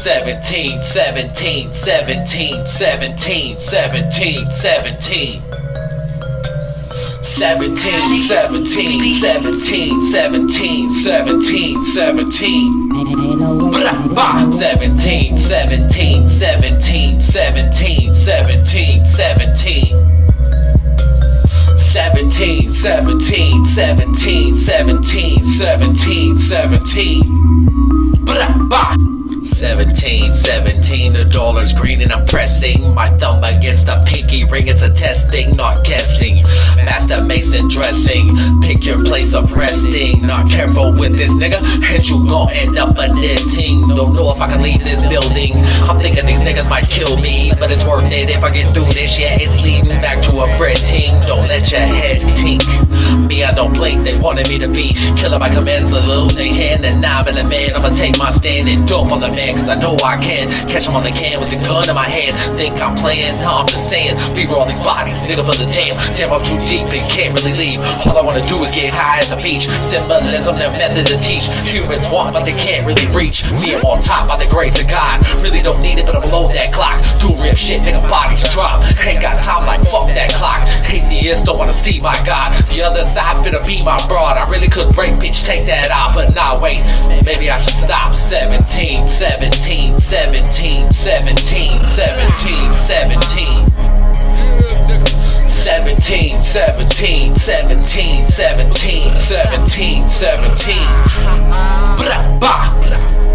17, 17, 17, 17, 17, 17. 17, 17, 17, 17, 17, 17. 17, 17, 17, 17, 17, 17. 17, 17, 17, 17, 17, 17, 17, the dollar's green and I'm pressing my thumb against the pinky ring. It's a testing, not guessing. Master Mason dressing, pick your place of resting. Not careful with this nigga, and you gon' end up a knitting. Don't know if I can leave this building. I'm thinking these niggas might kill me, but it's worth it if I get through this. Yeah, it's leading back to a printing. Don't let your head tink. Me, I don't blink. They wanted me to be killer by command, salute. They hand and knob in the man. I'ma take my stand and dump on the man, cause I know I can. Catch him on the can with the gun in my hand. Think I'm playing? No, I'm just saying. Beaver all these bodies, nigga, but the damn I'm too deep and can't really leave. All I wanna do is get high at the beach. Symbolism, their method to teach. Humans want, but they can't really reach. Me, I'm on top by the grace of God. Really don't need it, but I'm load that clock. Do real shit, nigga, bodies drop. Ain't got time like fuck that clock. Atheists don't wanna see my God. The other side finna be my broad. I really could break, bitch, take that off. But nah, wait, maybe I should stop. 17, 17, 17, 17, 17, 17. 17, 17, 17, 17, 17, 17. Bah, bah.